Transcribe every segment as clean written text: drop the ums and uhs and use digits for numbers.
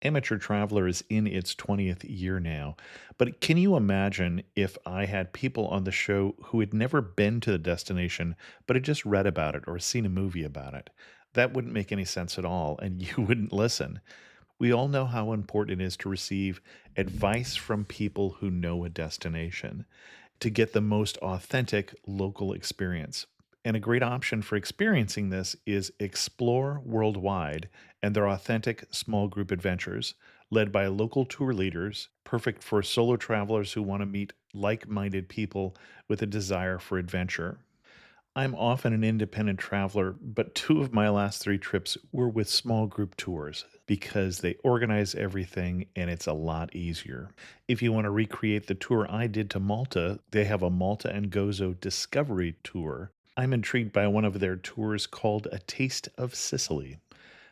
Amateur Traveler is in its 20th year now, but can you imagine if I had people on the show who had never been to the destination, but had just read about it or seen a movie about it? That wouldn't make any sense at all, and you wouldn't listen. We all know how important it is to receive advice from people who know a destination to get the most authentic local experience. And a great option for experiencing this is Explore Worldwide and their authentic small group adventures, led by local tour leaders, perfect for solo travelers who want to meet like minded people with a desire for adventure. I'm often an independent traveler, but two of my last three trips were with small group tours because they organize everything and it's a lot easier. If you want to recreate the tour I did to Malta, they have a Malta and Gozo Discovery Tour. I'm intrigued by one of their tours called A Taste of Sicily.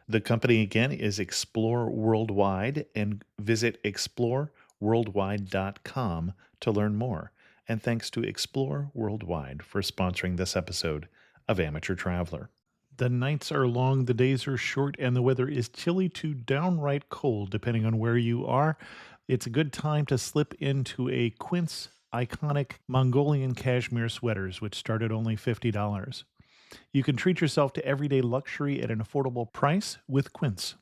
The company again is Explore Worldwide, and visit exploreworldwide.com to learn more. And thanks to Explore Worldwide for sponsoring this episode of Amateur Traveler. The nights are long, the days are short, and the weather is chilly to downright cold, depending on where you are. It's a good time to slip into a Quince iconic Mongolian cashmere sweaters, which start at only $50. You can treat yourself to everyday luxury at an affordable price with Quince.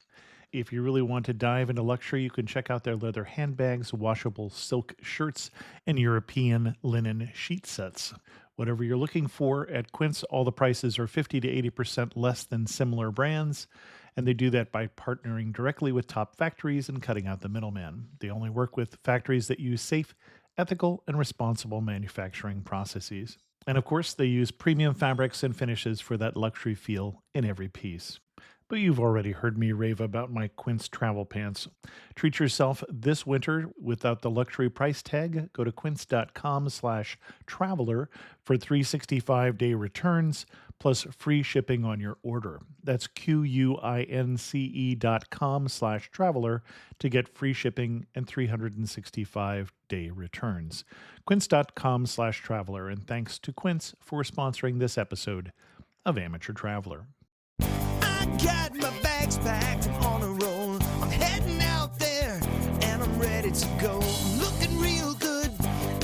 If you really want to dive into luxury, you can check out their leather handbags, washable silk shirts, and European linen sheet sets. Whatever you're looking for at Quince, all the prices are 50 to 80% less than similar brands, and they do that by partnering directly with top factories and cutting out the middleman. They only work with factories that use safe, ethical, and responsible manufacturing processes. And of course, they use premium fabrics and finishes for that luxury feel in every piece. But you've already heard me rave about my Quince travel pants. Treat yourself this winter without the luxury price tag. Go to quince.com/traveler for 365-day returns plus free shipping on your order. That's QUINCE.com/traveler to get free shipping and 365-day returns. Quince.com/traveler. And thanks to Quince for sponsoring this episode of Amateur Traveler. Got my bags packed, I'm on a roll. I'm heading out there and I'm ready to go. I'm looking real good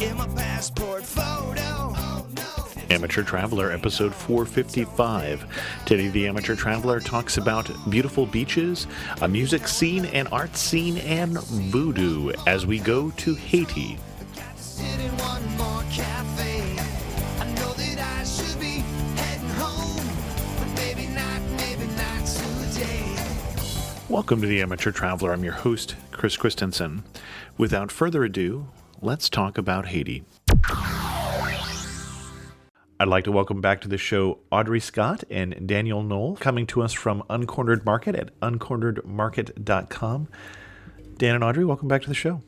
in my passport photo. Oh, no. Amateur Traveler, episode 455. Today, the Amateur Traveler talks about beautiful beaches, a music scene, an art scene, and voodoo as we go to Haiti. Got to sit in one more cafe. I know that I should be heading home, but maybe not today. Welcome to the Amateur Traveler. I'm your host, Chris Christensen. Without further ado, let's talk about Haiti. I'd like to welcome back to the show Audrey Scott and Daniel Noll, coming to us from Uncornered Market at uncorneredmarket.com. Dan and Audrey, welcome back to the show.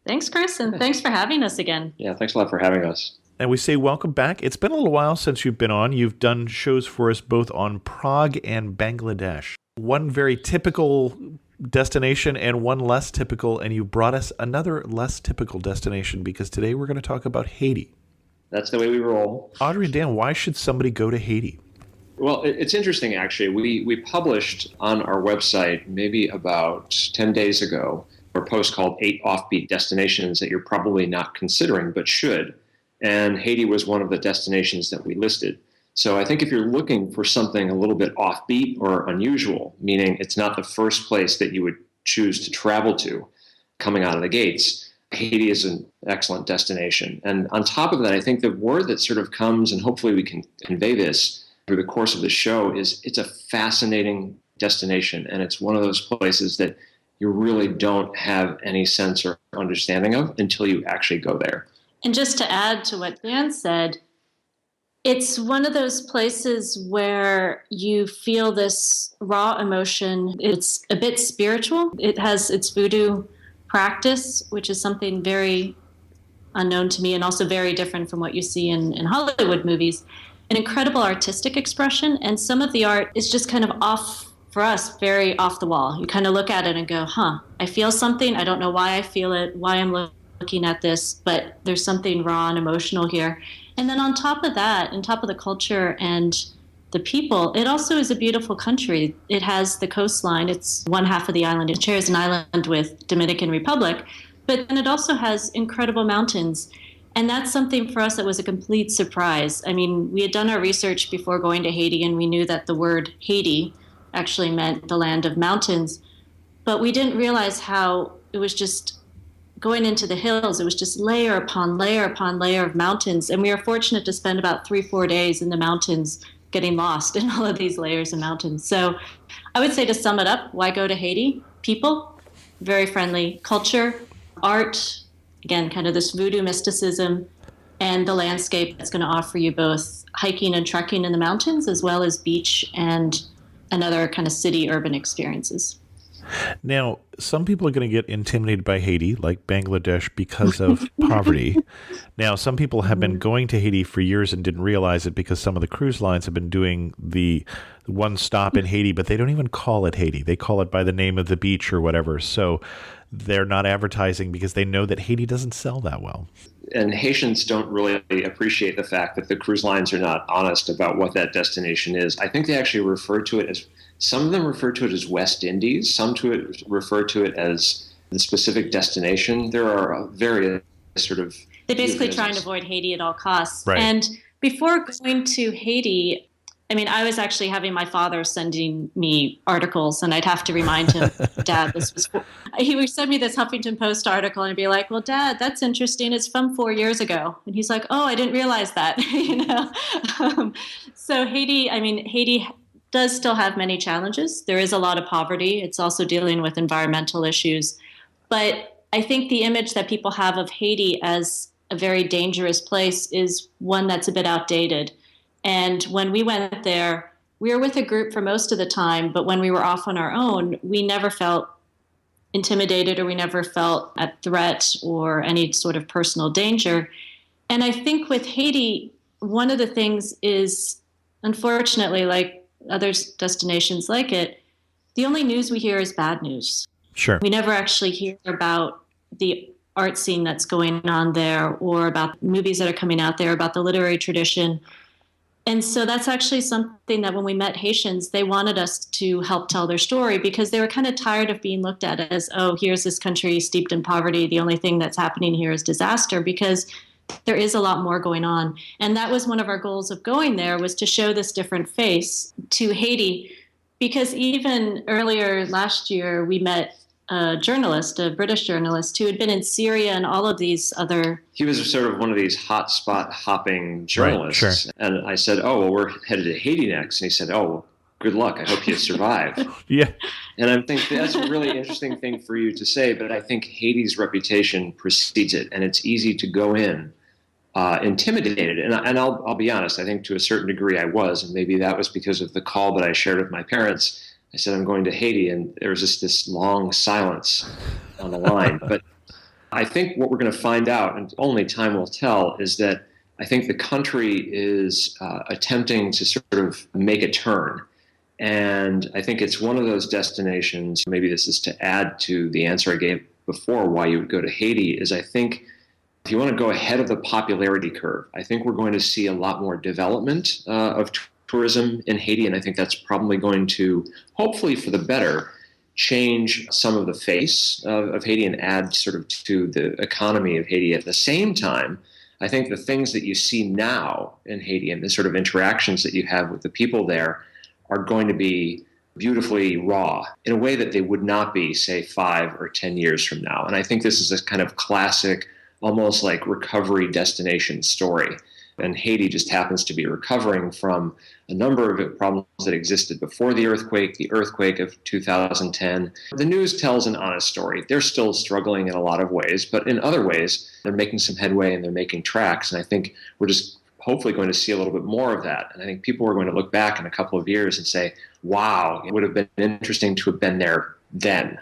Thanks, Chris, and thanks for having us again. Yeah, thanks a lot for having us. And we say welcome back. It's been a little while since you've been on. You've done shows for us both on Prague and Bangladesh. One very typical destination and one less typical, and you brought us another less typical destination because today we're going to talk about Haiti. That's the way we roll. Audrey and Dan, why should somebody go to Haiti? Well, it's interesting, actually. We published on our website maybe about 10 days ago a post called 8 Offbeat Destinations that you're probably not considering but should. And Haiti was one of the destinations that we listed. So I think if you're looking for something a little bit offbeat or unusual, meaning it's not the first place that you would choose to travel to coming out of the gates, Haiti is an excellent destination. And on top of that, I think the word that sort of comes, and hopefully we can convey this through the course of the show, is it's a fascinating destination. And it's one of those places that you really don't have any sense or understanding of until you actually go there. And just to add to what Dan said, it's one of those places where you feel this raw emotion. It's a bit spiritual. It has its voodoo practice, which is something very unknown to me and also very different from what you see in Hollywood movies. An incredible artistic expression, and some of the art is just kind of off, for us, very off the wall. You kind of look at it and go, I feel something. I don't know why I feel it, why I'm looking at this, but there's something raw and emotional here. And then on top of that, on top of the culture and the people, it also is a beautiful country. It has the coastline. It's one half of the island. It shares an island with Dominican Republic, but then it also has incredible mountains. And that's something for us that was a complete surprise. I mean, we had done our research before going to Haiti, and we knew that the word Haiti actually meant the land of mountains. But we didn't realize how it was just going into the hills. It was just layer upon layer upon layer of mountains. And we were fortunate to spend about 3-4 days in the mountains getting lost in all of these layers of mountains. So I would say, to sum it up, why go to Haiti? People, very friendly. Culture, art, again, kind of this voodoo mysticism, and the landscape that's going to offer you both hiking and trekking in the mountains, as well as beach and other kind of city urban experiences. Now, some people are going to get intimidated by Haiti, like Bangladesh, because of poverty. Now, some people have been going to Haiti for years and didn't realize it because some of the cruise lines have been doing the one stop in Haiti, but they don't even call it Haiti. They call it by the name of the beach or whatever. So they're not advertising because they know that Haiti doesn't sell that well. And Haitians don't really appreciate the fact that the cruise lines are not honest about what that destination is. I think they actually refer to it as, some of them refer to it as West Indies, some refer to it as the specific destination. There are various sort of... They're basically trying to avoid Haiti at all costs. Right. And before going to Haiti, I mean, I was actually having my father sending me articles, and I'd have to remind him, Dad, he would send me this Huffington Post article, and I'd be like, well, Dad, that's interesting. It's from 4 years ago. And he's like, oh, I didn't realize that. So Haiti does still have many challenges. There is a lot of poverty. It's also dealing with environmental issues. But I think the image that people have of Haiti as a very dangerous place is one that's a bit outdated. And when we went there, we were with a group for most of the time, but when we were off on our own, we never felt intimidated, or we never felt at threat or any sort of personal danger. And I think with Haiti, one of the things is, unfortunately, like other destinations like it, the only news we hear is bad news. Sure. We never actually hear about the art scene that's going on there, or about movies that are coming out there, about the literary tradition. And so that's actually something that when we met Haitians, they wanted us to help tell their story, because they were kind of tired of being looked at as, oh, here's this country steeped in poverty. The only thing that's happening here is disaster, because there is a lot more going on. And that was one of our goals of going there, was to show this different face to Haiti, because even earlier last year, we met a journalist, a British journalist, who had been in Syria and all of these other... He was sort of one of these hot spot hopping journalists. Right, sure. And I said, oh, well, we're headed to Haiti next. And he said, oh, well, good luck. I hope you survive. Yeah. And I think that's a really interesting thing for you to say, but I think Haiti's reputation precedes it, and it's easy to go in intimidated. And I'll be honest, I think to a certain degree I was, and maybe that was because of the call that I shared with my parents. I said, I'm going to Haiti, and there was just this long silence on the line. But I think what we're going to find out, and only time will tell, is that I think the country is attempting to sort of make a turn. And I think it's one of those destinations, maybe this is to add to the answer I gave before why you would go to Haiti, is I think if you want to go ahead of the popularity curve, I think we're going to see a lot more development of tourism in Haiti, and I think that's probably going to, hopefully for the better, change some of the face of Haiti and add sort of to the economy of Haiti. At the same time, I think the things that you see now in Haiti and the sort of interactions that you have with the people there are going to be beautifully raw in a way that they would not be, say, 5 or 10 years from now. And I think this is a kind of classic, almost like recovery destination story. And Haiti just happens to be recovering from a number of problems that existed before the earthquake of 2010. The news tells an honest story. They're still struggling in a lot of ways, but in other ways, they're making some headway and they're making tracks. And I think we're just hopefully going to see a little bit more of that. And I think people are going to look back in a couple of years and say, wow, it would have been interesting to have been there then.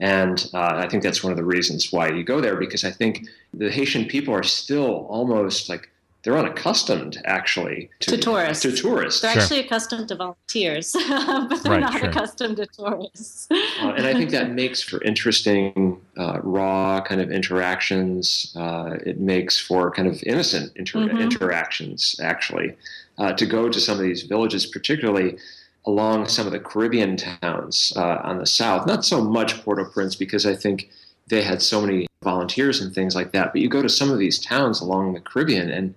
And I think that's one of the reasons why you go there, because I think the Haitian people are still almost like they're unaccustomed actually to tourists. To tourists. They're actually accustomed to volunteers, but they're not accustomed to tourists. And I think that makes for interesting, raw kind of interactions. It makes for kind of innocent interactions, actually. To go to some of these villages, particularly along some of the Caribbean towns on the south, not so much Port-au-Prince, because I think they had so many volunteers and things like that. But you go to some of these towns along the Caribbean, and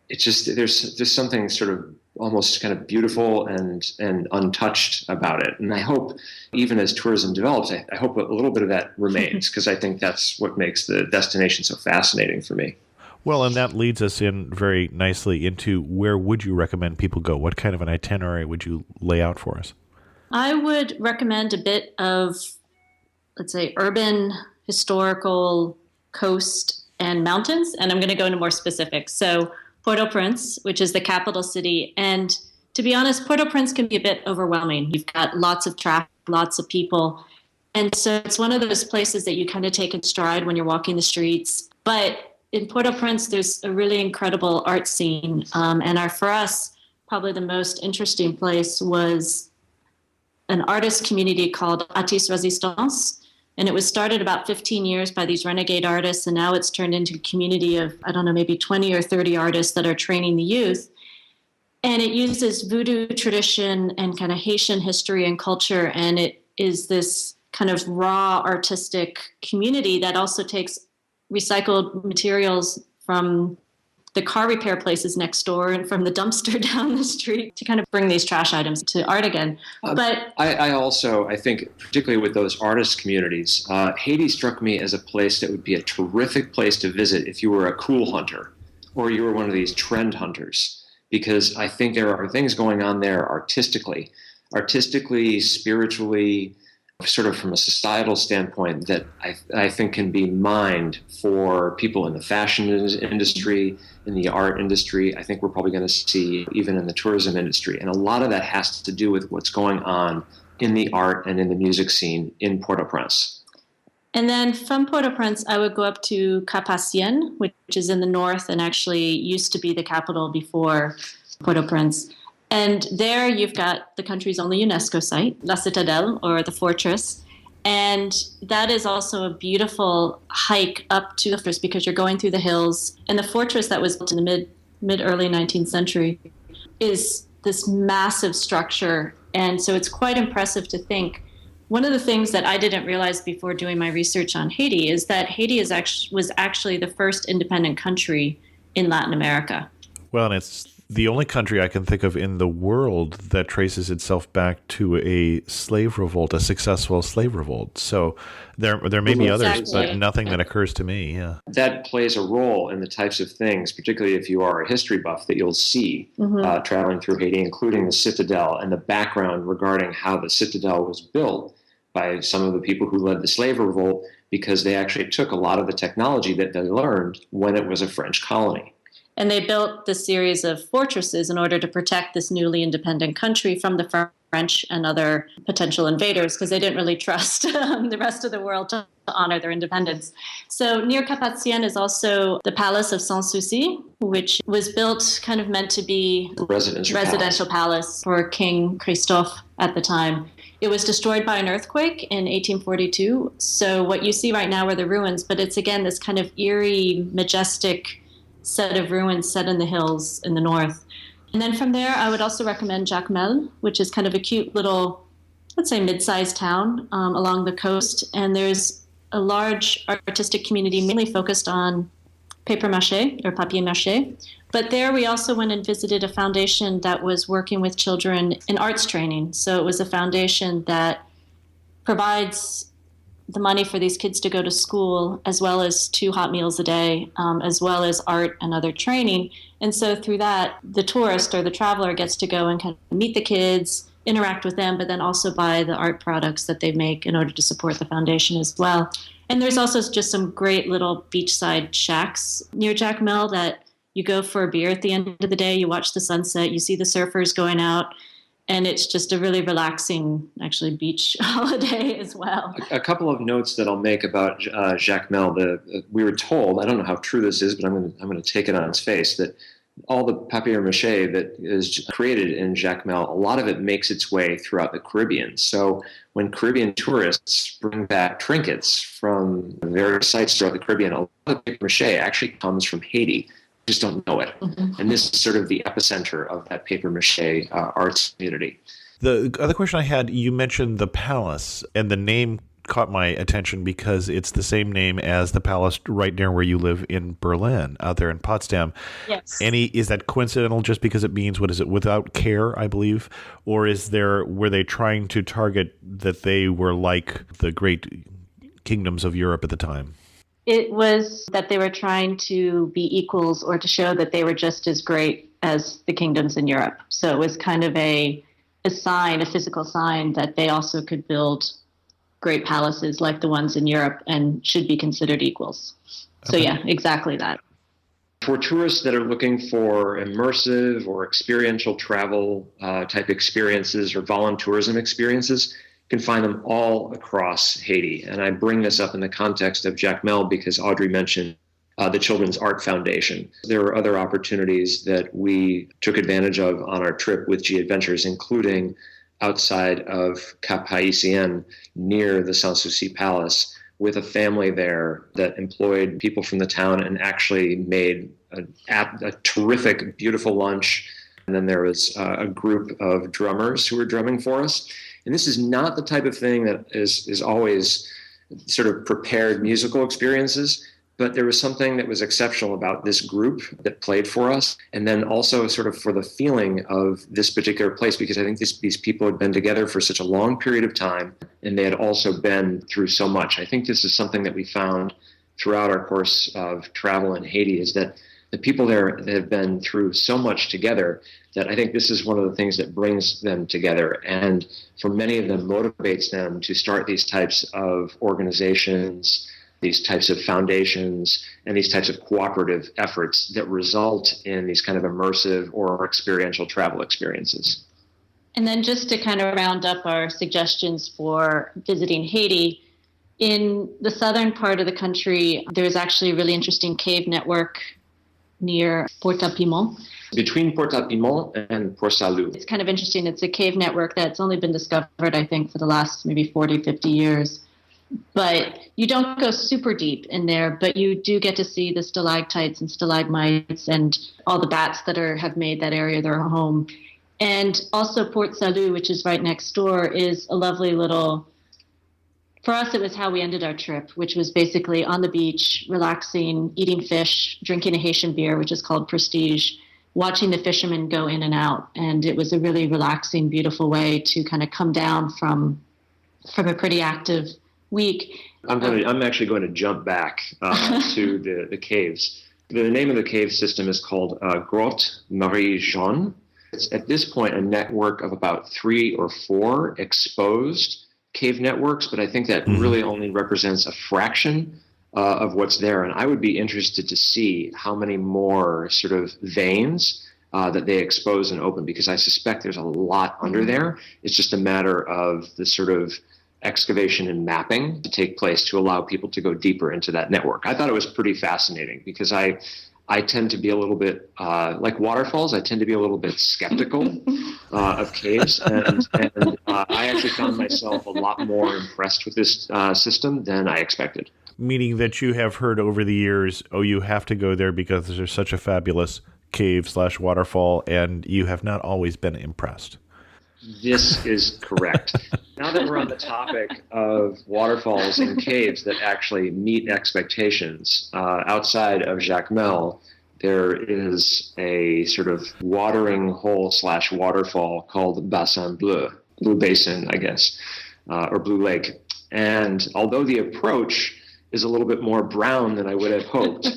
it's just there's just something sort of almost kind of beautiful and untouched about it. And I hope, even as tourism develops, I hope a little bit of that remains, because I think that's what makes the destination so fascinating for me. Well, and that leads us in very nicely into where would you recommend people go? What kind of an itinerary would you lay out for us? I would recommend a bit of, let's say, urban, historical, coast, and mountains. And I'm going to go into more specifics. So Port-au-Prince, which is the capital city. And to be honest, Port-au-Prince can be a bit overwhelming. You've got lots of traffic, lots of people. And so it's one of those places that you kind of take in stride when you're walking the streets. But in Port-au-Prince, there's a really incredible art scene. For us, probably the most interesting place was an artist community called Artistes Résistance. And it was started about 15 years by these renegade artists, and now it's turned into a community of, I don't know, maybe 20 or 30 artists that are training the youth. And it uses voodoo tradition and kind of Haitian history and culture, and it is this kind of raw artistic community that also takes recycled materials from the car repair places next door and from the dumpster down the street to kind of bring these trash items to art again. But I think, particularly with those artist communities, Haiti struck me as a place that would be a terrific place to visit if you were a cool hunter or you were one of these trend hunters, because I think there are things going on there artistically, spiritually, sort of from a societal standpoint that I think can be mined for people in the fashion industry, in the art industry. I think we're probably going to see even in the tourism industry. And a lot of that has to do with what's going on in the art and in the music scene in Port-au-Prince. And then from Port-au-Prince, I would go up to Cap-Haïtien, which is in the north and actually used to be the capital before Port-au-Prince. And there you've got the country's only UNESCO site, La Citadelle, or the fortress. And that is also a beautiful hike up to the fortress because you're going through the hills. And the fortress that was built in the mid-early 19th century is this massive structure. And so it's quite impressive to think. One of the things that I didn't realize before doing my research on Haiti is that Haiti was actually the first independent country in Latin America. Well, and it's the only country I can think of in the world that traces itself back to a slave revolt, a successful slave revolt. So there may be others, but nothing that occurs to me. Yeah, that plays a role in the types of things, particularly if you are a history buff, that you'll see traveling through Haiti, including the Citadel and the background regarding how the Citadel was built by some of the people who led the slave revolt, because they actually took a lot of the technology that they learned when it was a French colony. And they built this series of fortresses in order to protect this newly independent country from the French and other potential invaders, because they didn't really trust the rest of the world to honor their independence. So near Cap-Haïtien is also the Palace of Sans Souci, which was built kind of meant to be a residential palace for King Christophe at the time. It was destroyed by an earthquake in 1842. So what you see right now are the ruins, but it's again this kind of eerie, majestic set of ruins set in the hills in the north. And then from there, I would also recommend Jacmel, which is kind of a cute little, let's say, mid-sized town along the coast. And there's a large artistic community mainly focused on papier-mâché or papier-mâché. But there we also went and visited a foundation that was working with children in arts training. So it was a foundation that provides the money for these kids to go to school, as well as 2 hot meals a day, as well as art and other training. And so through that, the tourist or the traveler gets to go and kind of meet the kids, interact with them, but then also buy the art products that they make in order to support the foundation as well. And there's also just some great little beachside shacks near Jacmel that you go for a beer at the end of the day, you watch the sunset, you see the surfers going out, and it's just a really relaxing, actually, beach holiday as well. A couple of notes that I'll make about Jacmel. We were told, I don't know how true this is, but I'm going to take it on its face, that all the papier-mâché that is created in Jacmel, a lot of it makes its way throughout the Caribbean. So when Caribbean tourists bring back trinkets from various sites throughout the Caribbean, a lot of papier-mâché actually comes from Haiti. Just don't know it. Mm-hmm. And this is sort of the epicenter of that papier-mâché arts community. The other question I had, you mentioned the palace, and the name caught my attention because it's the same name as the palace right near where you live in Berlin, out there in Potsdam. Yes. Is that coincidental just because it means, what is it, without care, I believe? Or were they trying to target that they were like the great kingdoms of Europe at the time? It was that they were trying to be equals, or to show that they were just as great as the kingdoms in Europe. So it was kind of a sign, a physical sign, that they also could build great palaces like the ones in Europe and should be considered equals. So yeah, exactly that. For tourists that are looking for immersive or experiential travel type experiences or voluntourism experiences, you can find them all across Haiti. And I bring this up in the context of Jacmel because Audrey mentioned the Children's Art Foundation. There were other opportunities that we took advantage of on our trip with G Adventures, including outside of Cap Haïtien near the Sanssouci Palace, with a family there that employed people from the town and actually made a terrific, beautiful lunch. And then there was a group of drummers who were drumming for us. And this is not the type of thing that is always sort of prepared musical experiences, but there was something that was exceptional about this group that played for us. And then also sort of for the feeling of this particular place, because I think these people had been together for such a long period of time, and they had also been through so much. I think this is something that we found throughout our course of travel in Haiti, is that the people there have been through so much together that I think this is one of the things that brings them together. And for many of them, motivates them to start these types of organizations, these types of foundations, and these types of cooperative efforts that result in these kind of immersive or experiential travel experiences. And then just to kind of round up our suggestions for visiting Haiti, in the southern part of the country, there's actually a really interesting cave network near Port-à-Piment. Between Port-à-Piment and Port-Salut. It's kind of interesting. It's a cave network that's only been discovered, I think, for the last maybe 40, 50 years. But you don't go super deep in there, but you do get to see the stalactites and stalagmites and all the bats that have made that area their home. And also Port Salut, which is right next door, is a lovely little, for us, it was how we ended our trip, which was basically on the beach, relaxing, eating fish, drinking a Haitian beer, which is called Prestige, watching the fishermen go in and out. And it was a really relaxing, beautiful way to kind of come down from a pretty active week. I'm actually going to jump back to the caves. The name of the cave system is called Grotte Marie Jeanne. It's at this point a network of about 3 or 4 exposed cave networks, but I think that really only represents a fraction of what's there. And I would be interested to see how many more sort of veins that they expose and open, because I suspect there's a lot under there. It's just a matter of the sort of excavation and mapping to take place to allow people to go deeper into that network. I thought it was pretty fascinating because I tend to be a little bit, like waterfalls, I tend to be a little bit skeptical of caves. And I actually found myself a lot more impressed with this system than I expected. Meaning that you have heard over the years, oh, you have to go there because there's such a fabulous cave/waterfall, and you have not always been impressed. This is correct. Now that we're on the topic of waterfalls and caves that actually meet expectations, outside of Jacmel, there is a sort of watering hole/waterfall called Bassin Bleu, Blue Basin, I guess, or Blue Lake. And although the approach is a little bit more brown than I would have hoped,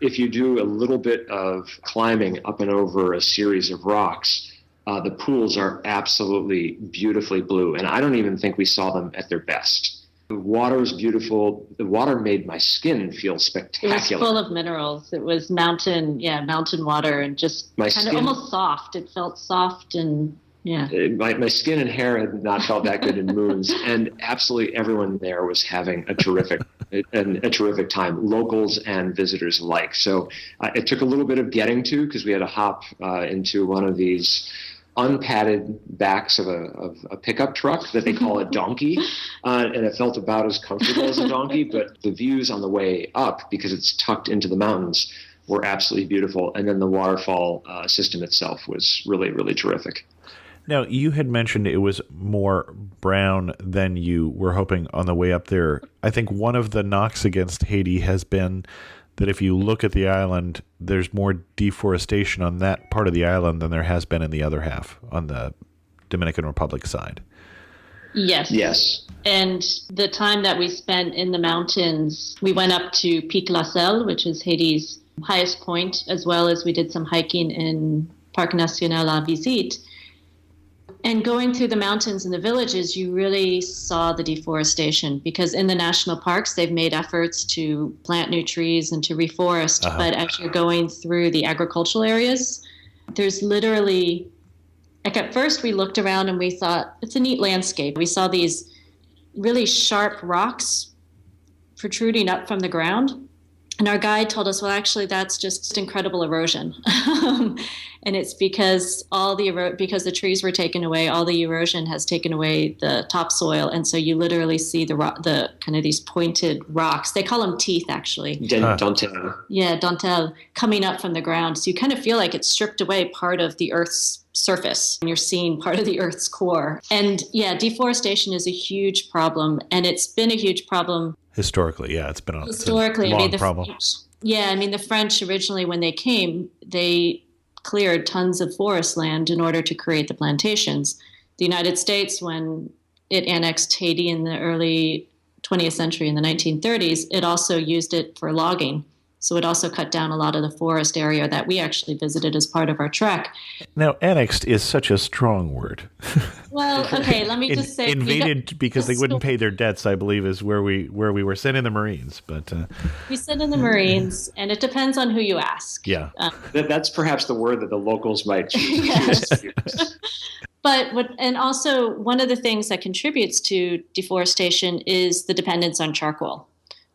if you do a little bit of climbing up and over a series of rocks, the pools are absolutely beautifully blue, and I don't even think we saw them at their best. The water was beautiful. The water made my skin feel spectacular. It was full of minerals. It was mountain water, and just kind of almost soft. It felt soft and, yeah. My skin and hair had not felt that good in moons, and absolutely everyone there was having a terrific a terrific time, locals and visitors alike. So it took a little bit of getting to, because we had to hop into one of these unpadded backs of a pickup truck that they call a donkey, and it felt about as comfortable as a donkey. But the views on the way up, because it's tucked into the mountains, were absolutely beautiful. And then the waterfall system itself was really, really terrific. Now, you had mentioned it was more brown than you were hoping on the way up there. I think one of the knocks against Haiti has been that if you look at the island, there's more deforestation on that part of the island than there has been in the other half on the Dominican Republic side. Yes. Yes. And the time that we spent in the mountains, we went up to Pic La Selle, which is Haiti's highest point, as well as we did some hiking in Parc National La Visite. And going through the mountains and the villages, you really saw the deforestation, because in the national parks, they've made efforts to plant new trees and to reforest. But as you're going through the agricultural areas, there's literally, like at first we looked around and we thought, it's a neat landscape. We saw these really sharp rocks protruding up from the ground. And our guide told us, well, actually, that's just incredible erosion. And it's because because the trees were taken away, all the erosion has taken away the topsoil. And so you literally see the kind of these pointed rocks. They call them teeth, actually. Dentelle. Yeah, dentelle, coming up from the ground. So you kind of feel like it's stripped away part of the Earth's surface, and you're seeing part of the Earth's core. And yeah, deforestation is a huge problem. And it's been a huge problem. Historically, yeah, it's been a long problem. The French originally, when they came, they cleared tons of forest land in order to create the plantations. The United States, when it annexed Haiti in the early 20th century, in the 1930s, it also used it for logging. So it also cut down a lot of the forest area that we actually visited as part of our trek. Now, annexed is such a strong word. Well, okay, let me just say... Invaded because they wouldn't pay their debts, I believe, is where we were sent in the Marines. But we sent in the Marines, and it depends on who you ask. Yeah. That's perhaps the word that the locals might choose. Yes. And also, one of the things that contributes to deforestation is the dependence on charcoal.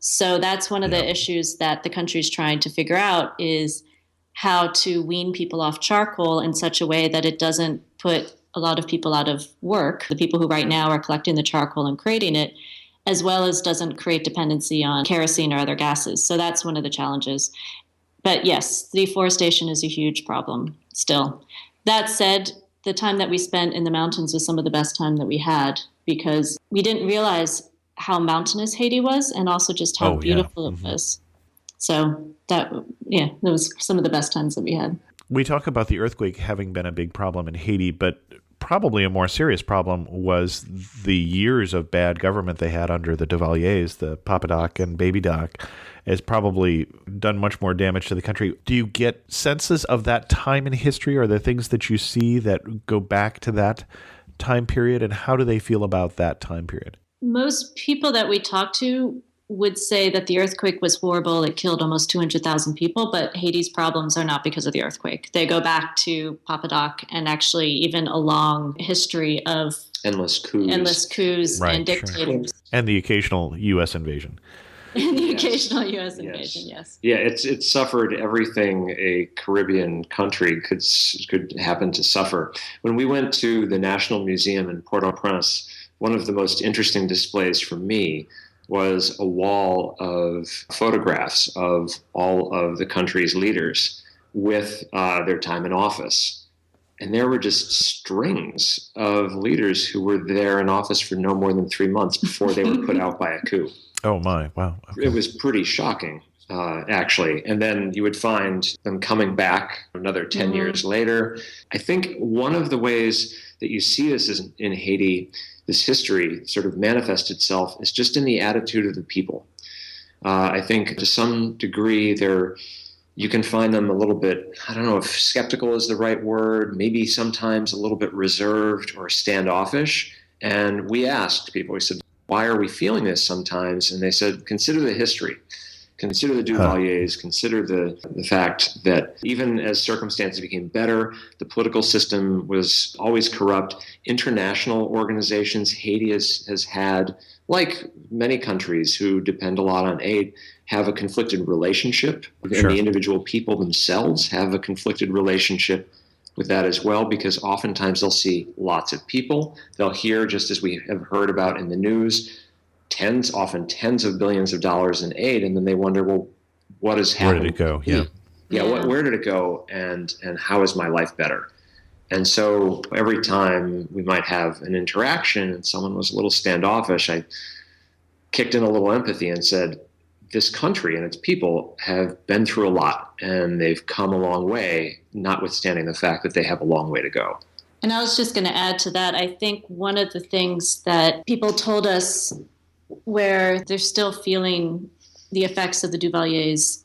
So that's one of the issues that the country's trying to figure out, is how to wean people off charcoal in such a way that it doesn't put a lot of people out of work, the people who right now are collecting the charcoal and creating it, as well as doesn't create dependency on kerosene or other gases. So that's one of the challenges. But yes, deforestation is a huge problem still. That said, the time that we spent in the mountains was some of the best time that we had, because we didn't realize how mountainous Haiti was, and also just how beautiful it was. So that was some of the best times that we had. We talk about the earthquake having been a big problem in Haiti, but probably a more serious problem was the years of bad government they had under the Duvaliers, the Papa Doc and Baby Doc, has probably done much more damage to the country. Do you get senses of that time in history? Are there things that you see that go back to that time period, and how do they feel about that time period? Most people that we talk to would say that the earthquake was horrible. It killed almost 200,000 people, but Haiti's problems are not because of the earthquake. They go back to Papa Doc and actually even a long history of endless coups and dictators. Sure. And the occasional U.S. invasion. Occasional U.S. invasion, yes. Yeah, it's suffered everything a Caribbean country could happen to suffer. When we went to the National Museum in Port-au-Prince, one of the most interesting displays for me was a wall of photographs of all of the country's leaders with their time in office. And there were just strings of leaders who were there in office for no more than 3 months before they were put out by a coup. Oh, my. Wow. Okay. It was pretty shocking, actually. And then you would find them coming back another 10 years later. I think one of the ways that you see this in Haiti, this history sort of manifests itself, is just in the attitude of the people. I think to some degree you can find them a little bit, I don't know if skeptical is the right word, maybe sometimes a little bit reserved or standoffish. And we asked people, we said, why are we feeling this sometimes? And they said, consider the history. Consider the Duvaliers, consider the fact that even as circumstances became better, the political system was always corrupt. International organizations, Haiti has had like many countries who depend a lot on aid, have a conflicted relationship, and Sure. the individual people themselves have a conflicted relationship with that as well, because oftentimes they'll see lots of people. They'll hear, just as we have heard about in the news, often tens of billions of dollars in aid, and then they wonder, well, what has Where did happened it go? to me? Yeah. Where did it go, and how is my life better? And so every time we might have an interaction and someone was a little standoffish, I kicked in a little empathy and said, this country and its people have been through a lot, and they've come a long way, notwithstanding the fact that they have a long way to go. And I was just going to add to that. I think one of the things that people told us where they're still feeling the effects of the Duvaliers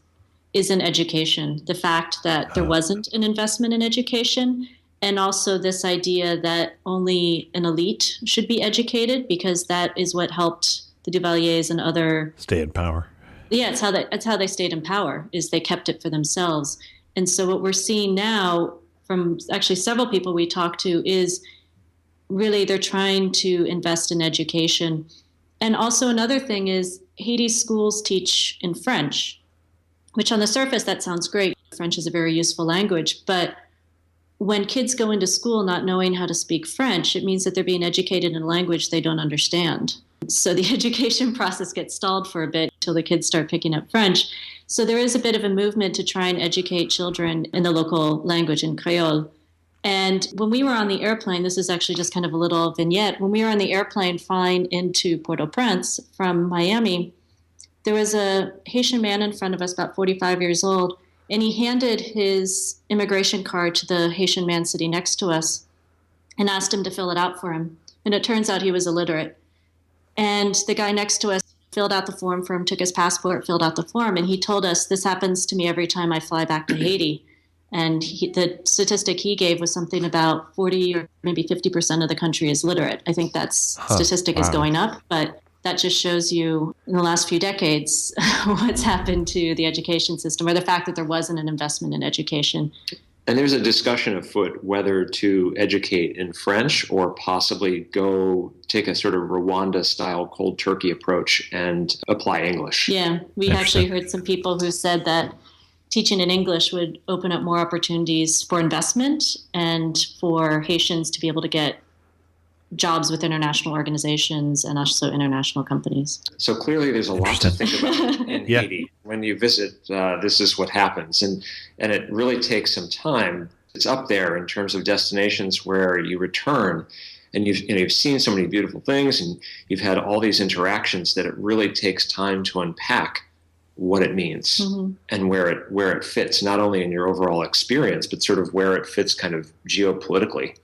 is in education. The fact that there wasn't an investment in education, and also this idea that only an elite should be educated because that is what helped the Duvaliers and other Stay in power. Yeah, it's how they stayed in power, is they kept it for themselves. And so what we're seeing now from actually several people we talked to is really they're trying to invest in education. And also another thing is Haiti's schools teach in French, which on the surface that sounds great. French is a very useful language, but when kids go into school not knowing how to speak French, it means that they're being educated in a language they don't understand. So the education process gets stalled for a bit until the kids start picking up French. So there is a bit of a movement to try and educate children in the local language, in Creole. And when we were on the airplane, this is actually just kind of a little vignette. When we were on the airplane flying into Port-au-Prince from Miami, there was a Haitian man in front of us, about 45 years old, and he handed his immigration card to the Haitian man sitting next to us and asked him to fill it out for him. And it turns out he was illiterate. And the guy next to us filled out the form for him, took his passport, filled out the form, and he told us, this happens to me every time I fly back to Haiti. And the statistic he gave was something about 40 or maybe 50% of the country is literate. I think that statistic is going up, but that just shows you in the last few decades what's happened to the education system, or the fact that there wasn't an investment in education. And there's a discussion afoot whether to educate in French or possibly go take a sort of Rwanda-style cold turkey approach and apply English. Yeah, we actually heard some people who said that teaching in English would open up more opportunities for investment and for Haitians to be able to get jobs with international organizations and also international companies. So clearly there's a lot to think about in Haiti. When you visit, this is what happens. And it really takes some time. It's up there in terms of destinations where you return and you've seen so many beautiful things and you've had all these interactions that it really takes time to unpack what it means and where it fits, not only in your overall experience, but sort of where it fits kind of geopolitically.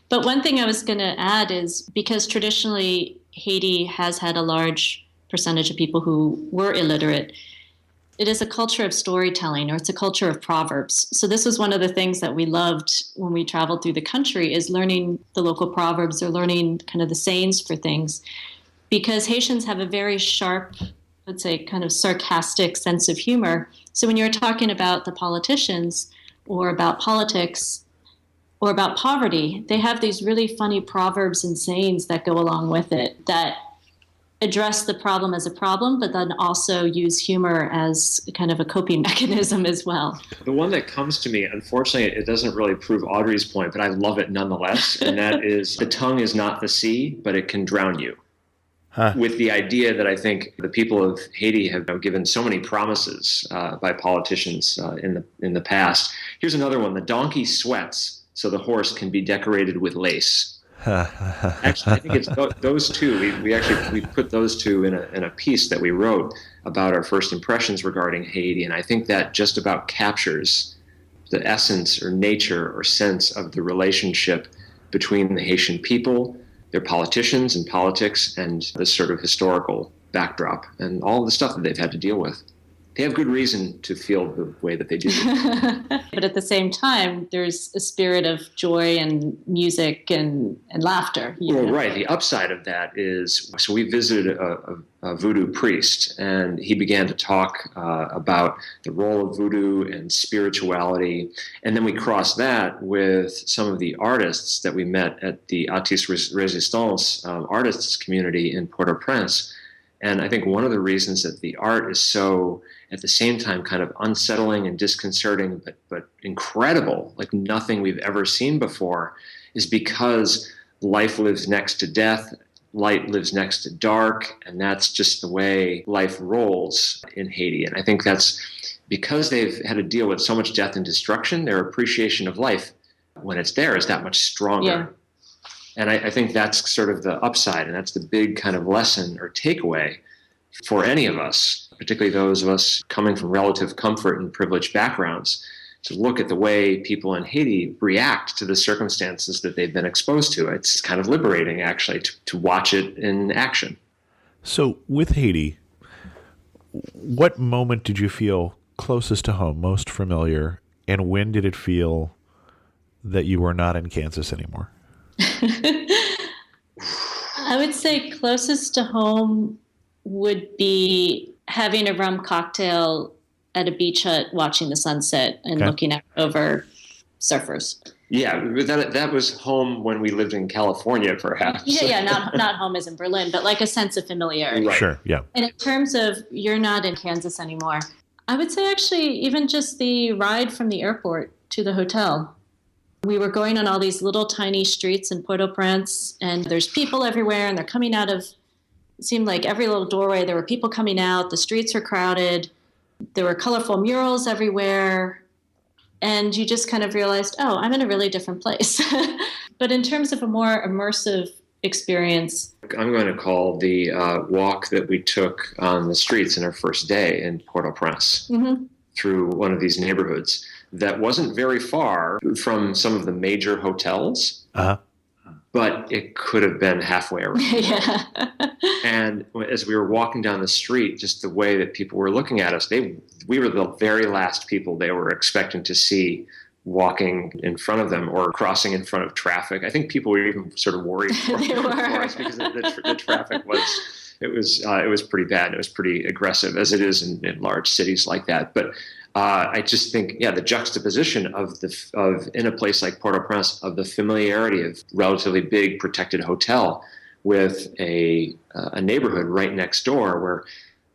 But one thing I was going to add is because traditionally Haiti has had a large percentage of people who were illiterate, it is a culture of storytelling, or it's a culture of proverbs. So this was one of the things that we loved when we traveled through the country, is learning the local proverbs or learning kind of the sayings for things. Because Haitians have a very sharp, let's say, kind of sarcastic sense of humor. So when you're talking about the politicians or about politics, or about poverty, they have these really funny proverbs and sayings that go along with it that address the problem as a problem, but then also use humor as kind of a coping mechanism as well. The one that comes to me, unfortunately, it doesn't really prove Audrey's point, but I love it nonetheless, and that is, the tongue is not the sea, but it can drown you. With the idea that I think the people of Haiti have given so many promises by politicians in the past. Here's another one: the donkey sweats so the horse can be decorated with lace. Actually, I think it's those two. We put those two in a piece that we wrote about our first impressions regarding Haiti, and I think that just about captures the essence or nature or sense of the relationship between the Haitian people, their politicians and politics, and this sort of historical backdrop and all the stuff that they've had to deal with. they have good reason to feel the way that they do. But at the same time, there's a spirit of joy and music and laughter. Well, right. The upside of that is, so we visited a voodoo priest, and he began to talk about the role of voodoo and spirituality. And then we crossed that with some of the artists that we met at the Artistes Resistance artists community in Port-au-Prince. And I think one of the reasons that the art is so, at the same time, kind of unsettling and disconcerting, but incredible, like nothing we've ever seen before, is because life lives next to death, light lives next to dark, and that's just the way life rolls in Haiti. And I think that's because they've had to deal with so much death and destruction, their appreciation of life when it's there is that much stronger. Yeah. And I think that's sort of the upside, and that's the big kind of lesson or takeaway for any of us, particularly those of us coming from relative comfort and privileged backgrounds, to look at the way people in Haiti react to the circumstances that they've been exposed to. It's kind of liberating, actually, to watch it in action. So with Haiti, what moment did you feel closest to home, most familiar, and when did it feel that you were not in Kansas anymore? I would say closest to home would be having a rum cocktail at a beach hut, watching the sunset and looking out over surfers. Yeah, that was home when we lived in California, perhaps. Yeah, not home as in Berlin, but like a sense of familiarity. Right. Sure, yeah. And in terms of you're not in Kansas anymore, I would say actually even just the ride from the airport to the hotel. We were going on all these little tiny streets in Port-au-Prince, and there's people everywhere, and they're coming out of, it seemed like every little doorway, there were people coming out, the streets are crowded, there were colorful murals everywhere, and you just kind of realized, oh, I'm in a really different place. But in terms of a more immersive experience, I'm going to call the walk that we took on the streets in our first day in Port-au-Prince through one of these neighborhoods that wasn't very far from some of the major hotels, but it could have been halfway around. Yeah. And as we were walking down the street, just the way that people were looking at us, we were the very last people they were expecting to see walking in front of them or crossing in front of traffic. I think people were even sort of worried for us because the traffic was pretty bad. It was pretty aggressive, as it is in large cities like that. But I just think, the juxtaposition of in a place like Port-au-Prince, of the familiarity of relatively big protected hotel with a neighborhood right next door where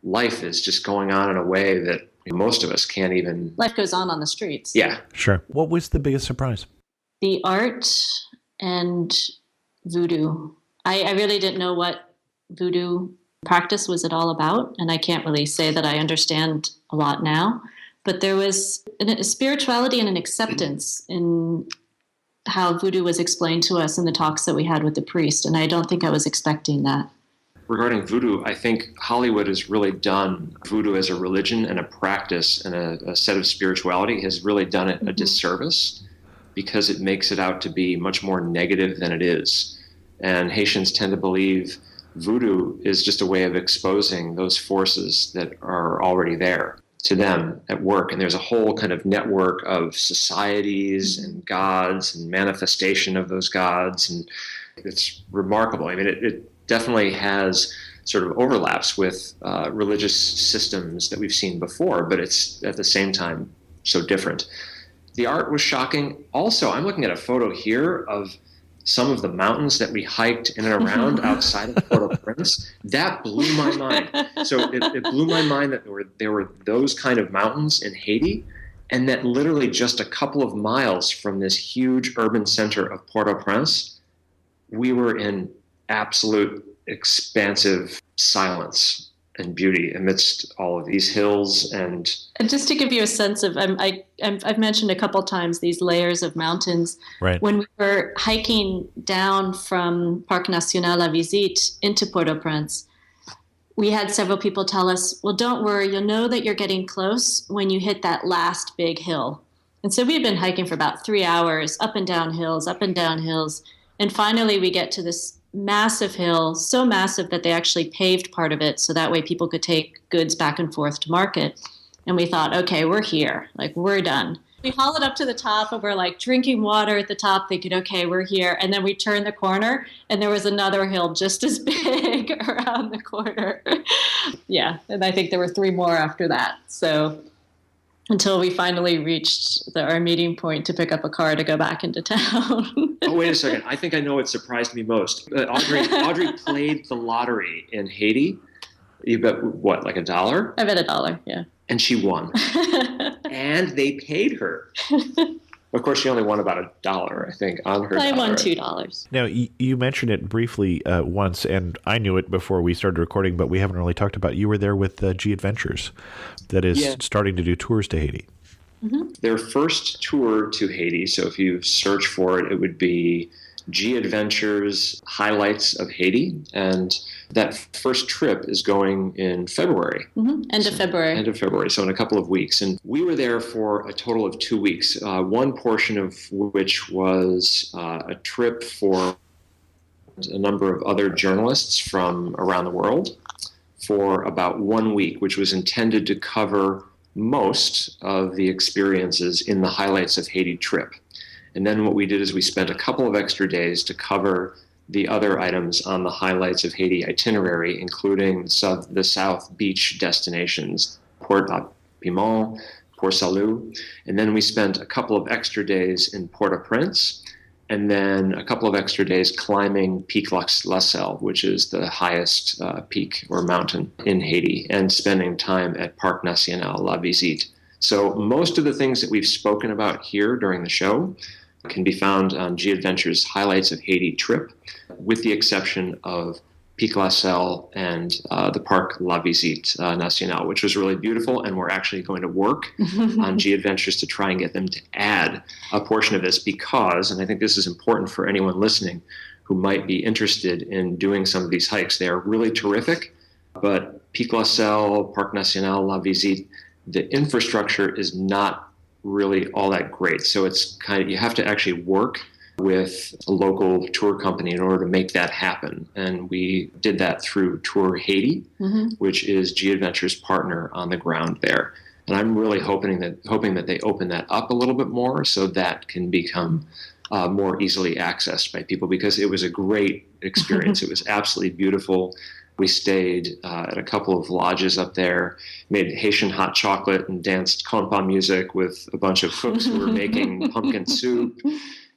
life is just going on in a way that most of us can't even. Life goes on the streets. Yeah. Sure. What was the biggest surprise? The art and voodoo. I really didn't know what voodoo practice was at all about, and I can't really say that I understand a lot now. But there was a spirituality and an acceptance in how voodoo was explained to us in the talks that we had with the priest, and I don't think I was expecting that. Regarding voodoo, I think Hollywood has really done voodoo as a religion and a practice and a set of spirituality, has really done it a disservice because it makes it out to be much more negative than it is. And Haitians tend to believe voodoo is just a way of exposing those forces that are already there to them at work. And there's a whole kind of network of societies and gods and manifestation of those gods. And it's remarkable. I mean, it definitely has sort of overlaps with religious systems that we've seen before, but it's at the same time so different. The art was shocking. Also, I'm looking at a photo here of some of the mountains that we hiked in and around outside of Port-au-Prince. That blew my mind. So it blew my mind that there were those kind of mountains in Haiti, and that literally just a couple of miles from this huge urban center of Port-au-Prince, we were in absolute expansive silence and beauty amidst all of these hills. And just to give you a sense of, I've mentioned a couple times these layers of mountains. Right. When we were hiking down from Parc National La Visite into Port-au-Prince, we had several people tell us, well, don't worry, you'll know that you're getting close when you hit that last big hill. And so we had been hiking for about 3 hours, up and down hills. And finally we get to this massive hill, so massive that they actually paved part of it so that way people could take goods back and forth to market. And we thought, okay, we're here. Like, we're done. We hauled up to the top and we're like drinking water at the top, thinking, okay, we're here. And then we turned the corner and there was another hill just as big around the corner. Yeah. And I think there were 3 more after that. So until we finally reached our meeting point to pick up a car to go back into town. Oh, wait a second. I think I know what surprised me most. Audrey played the lottery in Haiti. You bet what, like $1? I bet $1, yeah. And she won. And they paid her. Of course, she only won about $1, I think, on her. I won $2. Now, you mentioned it briefly once, and I knew it before we started recording, but we haven't really talked about it. You were there with G Adventures, that is starting to do tours to Haiti. Mm-hmm. Their first tour to Haiti, so if you search for it, it would be G Adventures Highlights of Haiti. And that first trip is going in February. Mm-hmm. End of February. So in a couple of weeks. And we were there for a total of 2 weeks, one portion of which was a trip for a number of other journalists from around the world for about 1 week, which was intended to cover most of the experiences in the Highlights of Haiti trip. And then what we did is we spent a couple of extra days to cover the other items on the Highlights of Haiti itinerary, including the South Beach destinations, Port-au-Piment, Port-Salut. And then we spent a couple of extra days in Port-au-Prince, and then a couple of extra days climbing Pic La Selle, which is the highest peak or mountain in Haiti, and spending time at Parc National La Visite. So most of the things that we've spoken about here during the show can be found on G Adventures Highlights of Haiti trip, with the exception of Pic La Selle and the Parc La Visite Nationale, which was really beautiful. And we're actually going to work on G Adventures to try and get them to add a portion of this because, and I think this is important for anyone listening who might be interested in doing some of these hikes, they are really terrific. But Pic La Selle, Parc National La Visite, the infrastructure is not really all that great. So it's kind of, you have to actually work with a local tour company in order to make that happen. And we did that through Tour Haiti, which is G Adventures' partner on the ground there. And I'm really hoping that they open that up a little bit more so that can become more easily accessed by people, because it was a great experience. It was absolutely beautiful. We stayed at a couple of lodges up there, made Haitian hot chocolate and danced compa music with a bunch of cooks who were making pumpkin soup.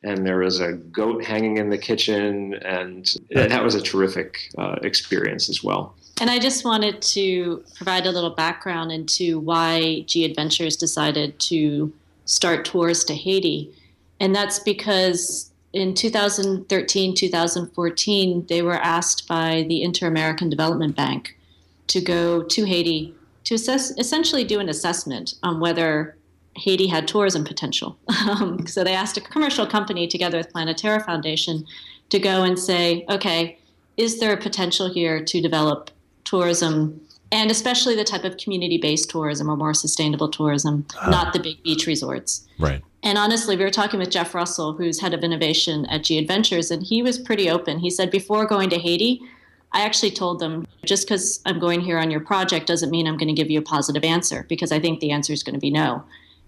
And there was a goat hanging in the kitchen. And that was a terrific experience as well. And I just wanted to provide a little background into why G Adventures decided to start tours to Haiti. And that's because in 2013, 2014, they were asked by the Inter-American Development Bank to go to Haiti to essentially do an assessment on whether Haiti had tourism potential. So they asked a commercial company together with Planetara Foundation to go and say, okay, is there a potential here to develop tourism, and especially the type of community-based tourism or more sustainable tourism, not the big beach resorts. Right. And honestly, we were talking with Jeff Russell, who's head of innovation at G Adventures, and he was pretty open. He said, before going to Haiti, I actually told them, just because I'm going here on your project doesn't mean I'm going to give you a positive answer, because I think the answer is going to be no.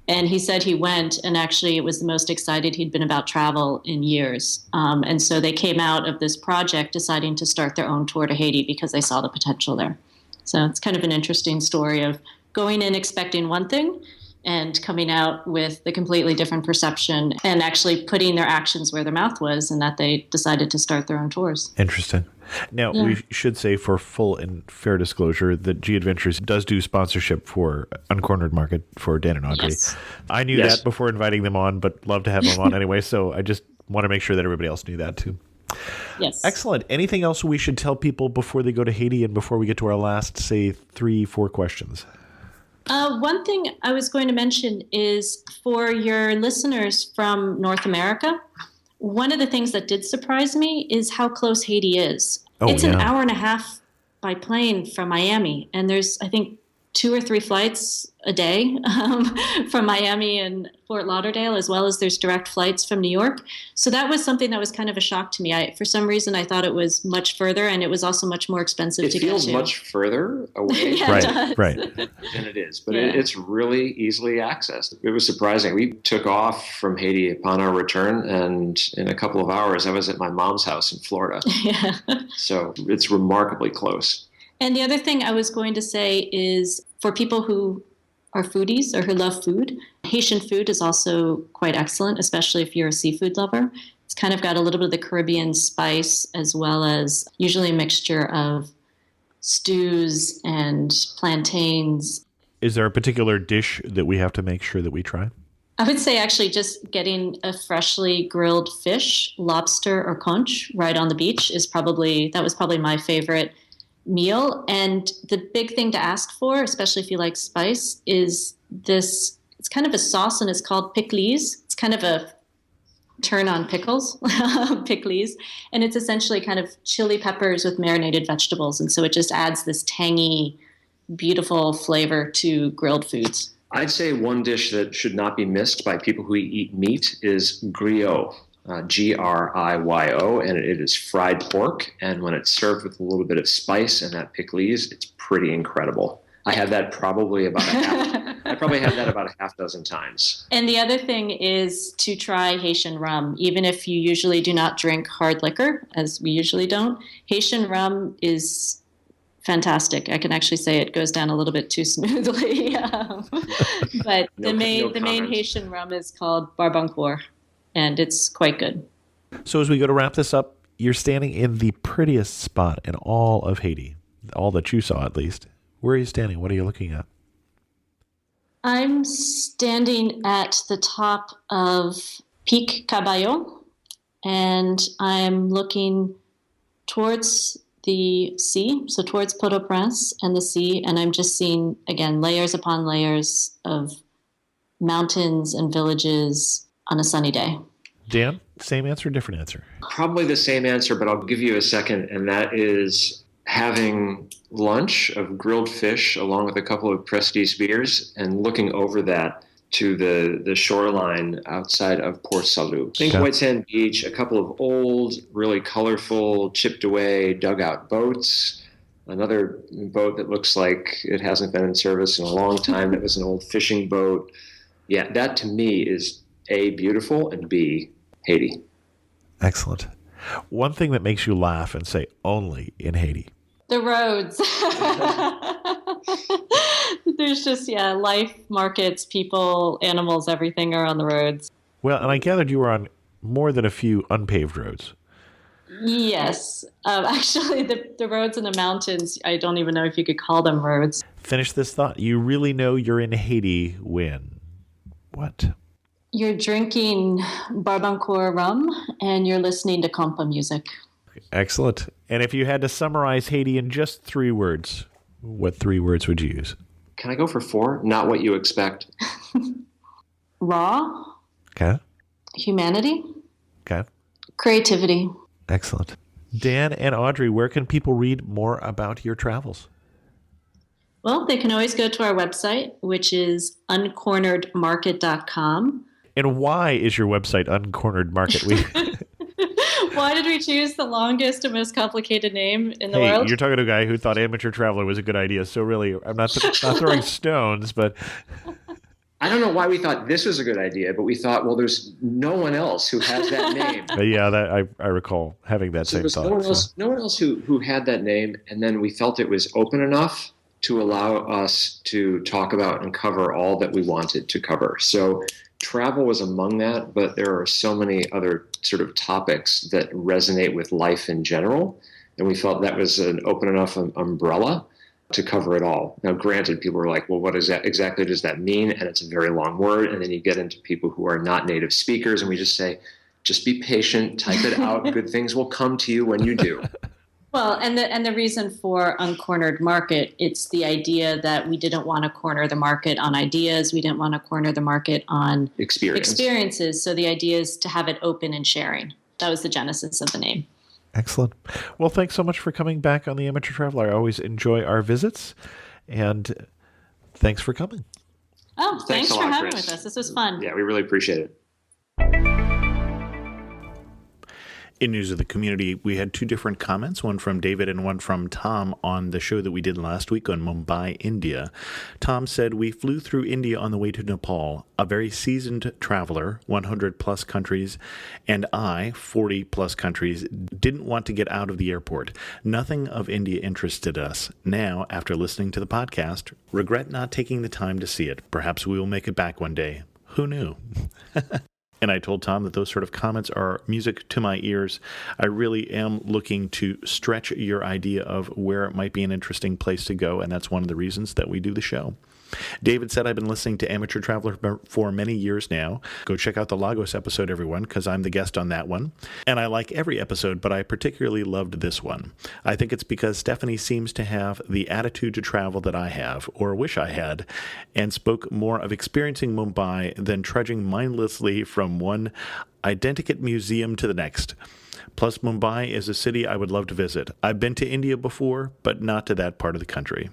And he said he went, and actually it was the most excited he'd been about travel in years. And so they came out of this project deciding to start their own tour to Haiti because they saw the potential there. So it's kind of an interesting story of going in expecting one thing and coming out with a completely different perception and actually putting their actions where their mouth was, and that they decided to start their own tours. Interesting. Now, we should say, for full and fair disclosure, that G Adventures does do sponsorship for Uncornered Market for Dan and Audrey. Yes. I knew that before inviting them on, but love to have them on anyway, so I just want to make sure that everybody else knew that too. Yes. Excellent. Anything else we should tell people before they go to Haiti and before we get to our last, say, 3-4 questions? One thing I was going to mention is, for your listeners from North America, one of the things that did surprise me is how close Haiti is. It's an hour and a half by plane from Miami, and there's, I think, 2 or 3 flights a day from Miami and Fort Lauderdale, as well as there's direct flights from New York. So that was something that was kind of a shock to me. For some reason, I thought it was much further, and it was also much more expensive to get to. It feels much further away Yeah, it does. Right. than it is, but it's really easily accessed. It was surprising. We took off from Haiti upon our return, and in a couple of hours, I was at my mom's house in Florida. Yeah. So it's remarkably close. And the other thing I was going to say is for people who are foodies or who love food, Haitian food is also quite excellent, especially if you're a seafood lover. It's kind of got a little bit of the Caribbean spice, as well as usually a mixture of stews and plantains. Is there a particular dish that we have to make sure that we try? I would say actually just getting a freshly grilled fish, lobster or conch right on the beach was probably my favorite meal. And the big thing to ask for, especially if you like spice, is this. It's kind of a sauce, and it's called pickles. It's kind of a turn on pickles, pickles. And it's essentially kind of chili peppers with marinated vegetables. And so it just adds this tangy, beautiful flavor to grilled foods. I'd say one dish that should not be missed by people who eat meat is griot. Griyo, and it is fried pork. And when it's served with a little bit of spice and that pickles, it's pretty incredible. I had that probably about a half dozen times. And the other thing is to try Haitian rum, even if you usually do not drink hard liquor, as we usually don't. Haitian rum is fantastic. I can actually say it goes down a little bit too smoothly. But the main Haitian rum is called Barbancourt, and it's quite good. So as we go to wrap this up, you're standing in the prettiest spot in all of Haiti, all that you saw at least. Where are you standing? What are you looking at? I'm standing at the top of Pic Caballo, and I'm looking towards the sea, so towards Port-au-Prince and the sea, and I'm just seeing, again, layers upon layers of mountains and villages on a sunny day. Dan, same answer, different answer? Probably the same answer, but I'll give you a second, and that is having lunch of grilled fish along with a couple of Prestige beers and looking over that to the shoreline outside of Port Salut. Think White Sand Beach, a couple of old, really colorful, chipped away dugout boats, another boat that looks like it hasn't been in service in a long time. It was an old fishing boat. Yeah, that to me is A, beautiful, and B, Haiti. Excellent. One thing that makes you laugh and say only in Haiti. The roads. There's just, life, markets, people, animals, everything are on the roads. Well, and I gathered you were on more than a few unpaved roads. Yes. Actually, the roads in the mountains, I don't even know if you could call them roads. Finish this thought. You really know you're in Haiti when? What? You're drinking Barbancourt rum and you're listening to compa music. Excellent. And if you had to summarize Haiti in just 3 words, what 3 words would you use? Can I go for 4? Not what you expect. Raw. Okay. Humanity. Okay. Creativity. Excellent. Dan and Audrey, where can people read more about your travels? Well, they can always go to our website, which is uncorneredmarket.com. And why is your website Uncornered Market? Why did we choose the longest and most complicated name in the Hey, world? you're talking to a guy who thought Amateur Traveler was a good idea. So really, I'm not throwing stones, but I don't know why we thought this was a good idea, but we thought, well, there's no one else who has that name. yeah, that I recall having that same thought. No one else who had that name, and then we felt it was open enough to allow us to talk about and cover all that we wanted to cover. So travel was among that, but there are so many other sort of topics that resonate with life in general, and we felt that was an open enough umbrella to cover it all. Now, granted, people are like, well, what is that exactly does that mean? And it's a very long word, and then you get into people who are not native speakers, and we just say, just be patient, type it out, good things will come to you when you do. Well, and the reason for Uncornered Market, it's the idea that we didn't want to corner the market on ideas. We didn't want to corner the market on experiences. So the idea is to have it open and sharing. That was the genesis of the name. Excellent. Well, thanks so much for coming back on the Amateur Traveler. I always enjoy our visits. And Thanks for coming. Oh, thanks a for lot, having Chris. with us. This was fun. Yeah, we really appreciate it. In news of the community, we had two different comments, one from David and one from Tom on the show that we did last week on Mumbai, India. Tom said, "We flew through India on the way to Nepal. A very seasoned traveler, 100 plus countries, and I, 40 plus countries, didn't want to get out of the airport. Nothing of India interested us. Now, after listening to the podcast, regret not taking the time to see it. Perhaps we will make it back one day. Who knew?" And I told Tom that those sort of comments are music to my ears. I really am looking to stretch your idea of where it might be an interesting place to go, and that's one of the reasons that we do the show. David said, "I've been listening to Amateur Traveler for many years now. Go check out the Lagos episode, everyone, because I'm the guest on that one. And I like every episode, but I particularly loved this one. I think it's because Stephanie seems to have the attitude to travel that I have, or wish I had, and spoke more of experiencing Mumbai than trudging mindlessly from one identikit museum to the next. Plus, Mumbai is a city I would love to visit. I've been to India before, but not to that part of the country."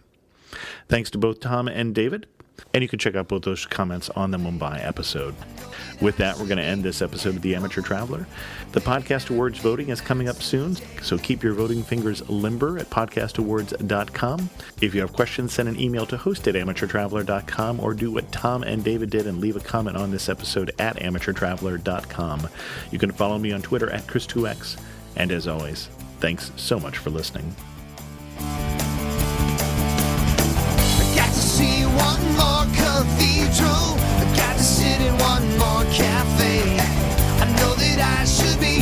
Thanks to both Tom and David, and you can check out both those comments on the Mumbai episode. With that, we're going to end this episode of The Amateur Traveler. The Podcast Awards voting is coming up soon, so keep your voting fingers limber at podcastawards.com. If you have questions, send an email to host@amateurtraveler.com, or do what Tom and David did and leave a comment on this episode at amateurtraveler.com. You can follow me on Twitter at Chris2X, and as always, thanks so much for listening. Got to see one more cathedral. Got to sit in one more cafe. I know that I should be